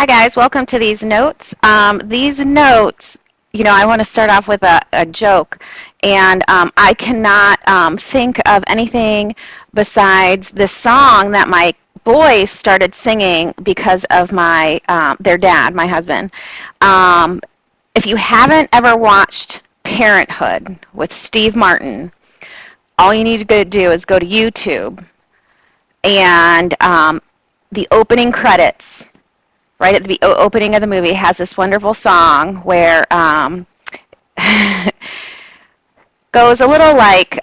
Hi guys, welcome to these notes. These notes, I want to start off with a joke, and I cannot think of anything besides the song that my boys started singing because of their dad, my husband. If you haven't ever watched Parenthood with Steve Martin, all you need to do is go to YouTube, and the opening credits right at the opening of the movie has this wonderful song where goes a little like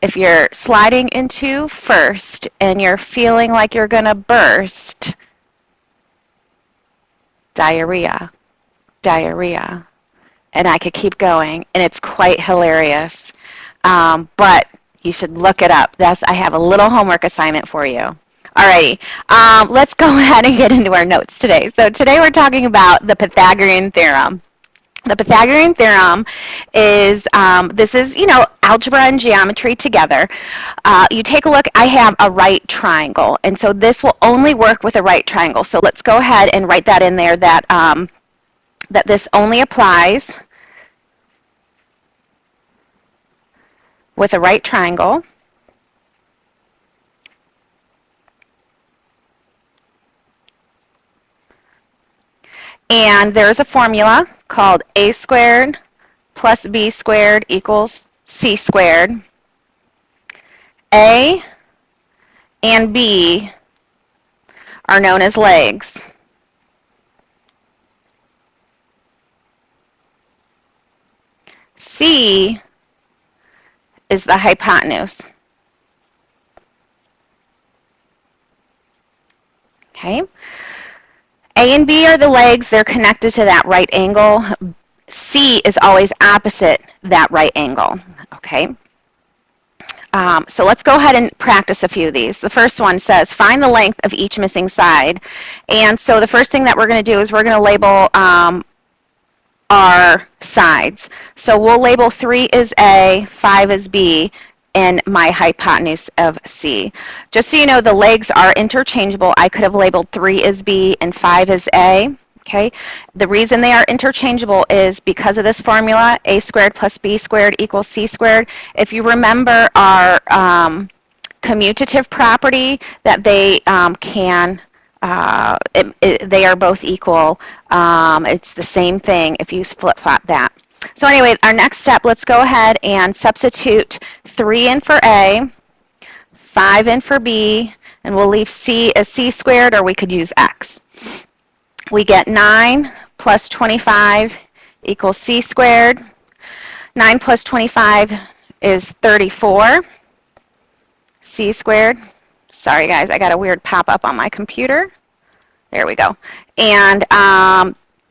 if you're sliding into first and you're feeling like you're going to burst, diarrhea, diarrhea. And I could keep going, and it's quite hilarious. But you should look it up. I have a little homework assignment for you. Alrighty, let's go ahead and get into our notes today. So today we're talking about the Pythagorean Theorem. The Pythagorean Theorem is, algebra and geometry together. You take a look, I have a right triangle, and so this will only work with a right triangle. So let's go ahead and write that in there, that this only applies with a right triangle. And there's a formula called a squared plus b squared equals c squared. A and b are known as legs. C is the hypotenuse. Okay. A and B are the legs. They're connected to that right angle. C is always opposite that right angle. Okay. So let's go ahead and practice a few of these. The first one says, find the length of each missing side. And so the first thing that we're going to do is we're going to label our sides. So we'll label 3 is A, 5 is B, and my hypotenuse of C. Just so you know, the legs are interchangeable. I could have labeled 3 is B and 5 is A. Okay. The reason they are interchangeable is because of this formula, a squared plus b squared equals c squared. If you remember our commutative property, that they they are both equal. It's the same thing if you flip-flop that. So anyway, our next step, let's go ahead and substitute 3 in for A, 5 in for B, and we'll leave C as c squared, or we could use x. We get 9 plus 25 equals c squared. 9 plus 25 is 34. C squared. Sorry guys, I got a weird pop-up on my computer. There we go. And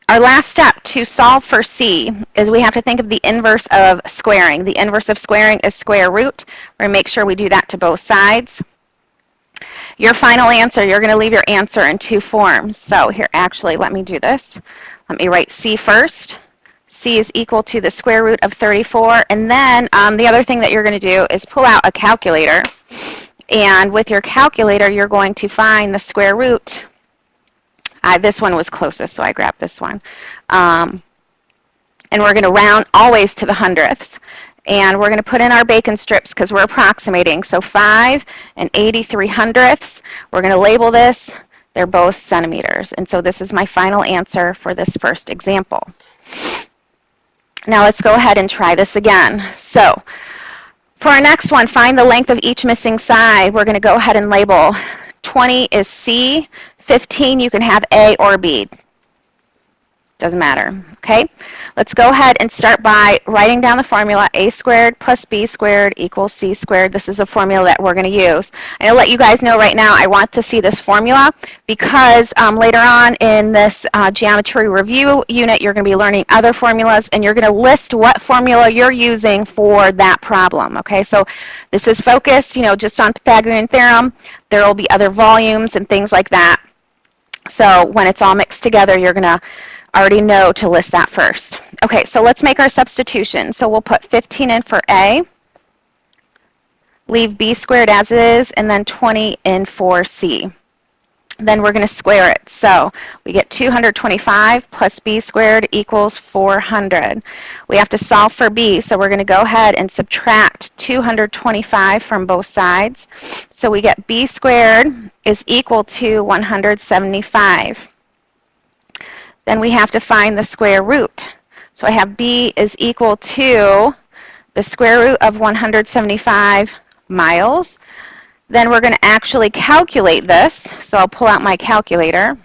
our last step to solve for C is we have to think of the inverse of squaring. The inverse of squaring is square root. We're going to make sure we do that to both sides. Your final answer, you're going to leave your answer in 2 forms. So here, actually, let me do this. Let me write C first. C is equal to the square root of 34. And then the other thing that you're going to do is pull out a calculator. And with your calculator, you're going to find the square root. This one was closest, so I grabbed this one. And we're going to round always to the hundredths. And we're going to put in our bacon strips because we're approximating. So 5 and 83 hundredths. We're going to label this. They're both centimeters. And so this is my final answer for this first example. Now let's go ahead and try this again. So for our next one, find the length of each missing side. We're going to go ahead and label 20 is C. 15, you can have A or B. Doesn't matter. Okay? Let's go ahead and start by writing down the formula. A squared plus B squared equals C squared. This is a formula that we're going to use. I'm going to let you guys know right now I want to see this formula because later on in this geometry review unit, you're going to be learning other formulas, and you're going to list what formula you're using for that problem. Okay? So this is focused, just on Pythagorean Theorem. There will be other volumes and things like that. So when it's all mixed together, you're going to already know to list that first. Okay, so let's make our substitution. So we'll put 15 in for A, leave B squared as is, and then 20 in for C. then we're going to square it. So we get 225 plus b squared equals 400. We have to solve for b, so we're going to go ahead and subtract 225 from both sides. So we get b squared is equal to 175. Then we have to find the square root. So I have b is equal to the square root of 175 miles. Then we're going to actually calculate this. So I'll pull out my calculator.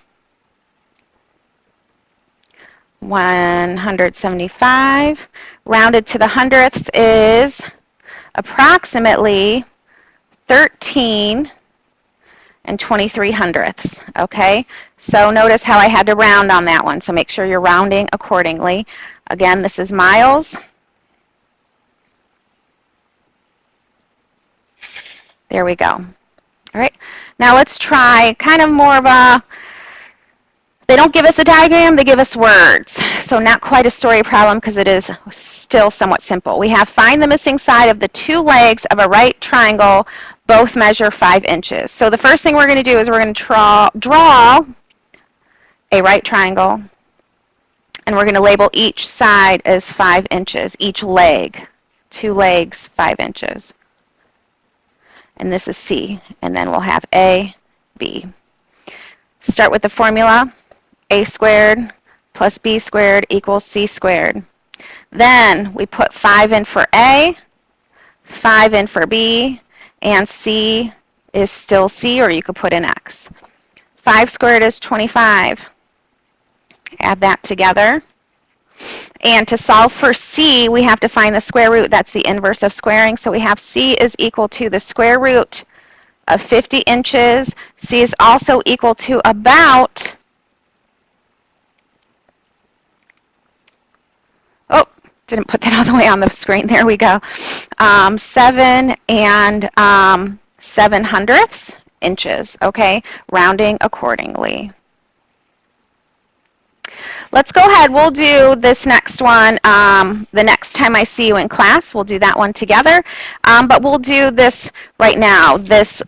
175 rounded to the hundredths is approximately 13 and 23 hundredths. Okay, so notice how I had to round on that one. So make sure you're rounding accordingly. Again, this is miles. There we go. All right, now let's try kind of more of a, they don't give us a diagram, they give us words. So not quite a story problem because it is still somewhat simple. We have find the missing side of the two legs of a right triangle, both measure 5 inches. So the first thing we're going to do is we're going to draw a right triangle, and we're going to label each side as 5 inches, each leg, 2 legs, 5 inches. And this is C, and then we'll have A, B. Start with the formula, A squared plus B squared equals C squared. Then we put 5 in for A, 5 in for B, and C is still C, or you could put in X. 5 squared is 25. Add that together. And to solve for C, we have to find the square root. That's the inverse of squaring. So we have C is equal to the square root of 50 inches. C is also equal to about, oh, didn't put that all the way on the screen. There we go. 7 and 7 hundredths inches. Okay, rounding accordingly. Let's go ahead. We'll do this next one the next time I see you in class. We'll do that one together. But we'll do this right now. This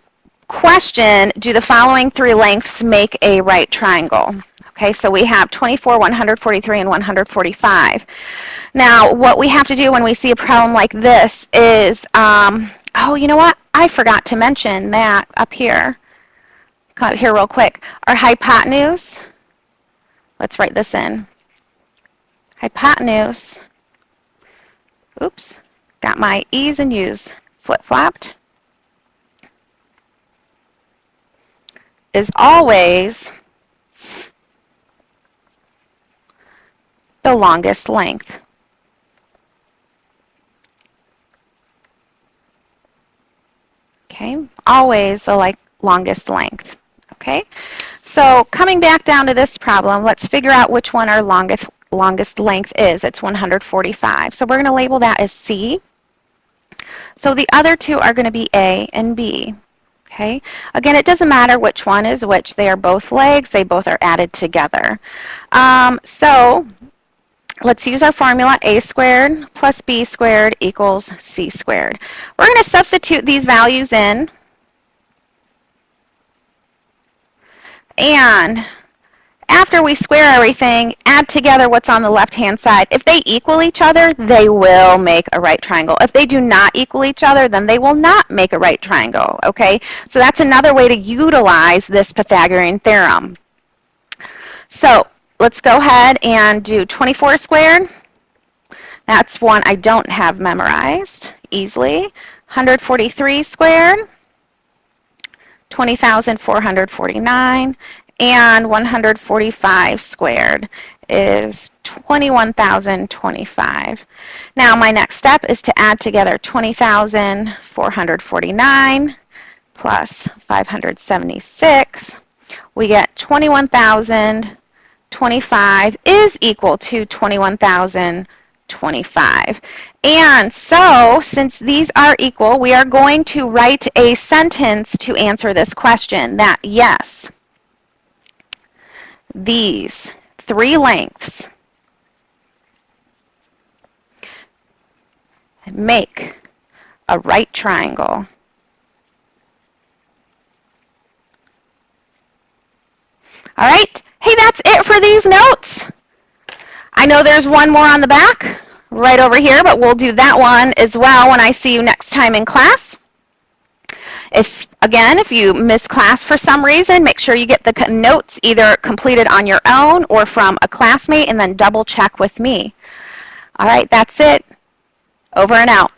question, do the following 3 lengths make a right triangle? Okay, so we have 24, 143, and 145. Now, what we have to do when we see a problem like this is, oh, you know what? I forgot to mention that up here. Come up here real quick. Our hypotenuse. Let's write this in. Hypotenuse, oops, got my E's and U's flip-flopped, is always the longest length. Okay, always the longest length. Okay, so coming back down to this problem, let's figure out which one our longest length is. It's 145. So we're going to label that as C. So the other 2 are going to be A and B. Okay. Again, it doesn't matter which one is which. They are both legs. They both are added together. So let's use our formula. A squared plus B squared equals C squared. We're going to substitute these values in. And after we square everything, add together what's on the left-hand side. If they equal each other, they will make a right triangle. If they do not equal each other, then they will not make a right triangle. Okay? So that's another way to utilize this Pythagorean theorem. So let's go ahead and do 24 squared. That's one I don't have memorized easily. 143 squared. 20,449, and 145 squared is 21,025. Now my next step is to add together 20,449 plus 576. We get 21,025 is equal to 21,025. And so, since these are equal, we are going to write a sentence to answer this question that, yes, these 3 lengths make a right triangle. All right. Hey, that's it for these notes. I know there's one more on the back right over here, but we'll do that one as well when I see you next time in class. If you miss class for some reason, make sure you get the notes either completed on your own or from a classmate, and then double check with me. All right, that's it. Over and out.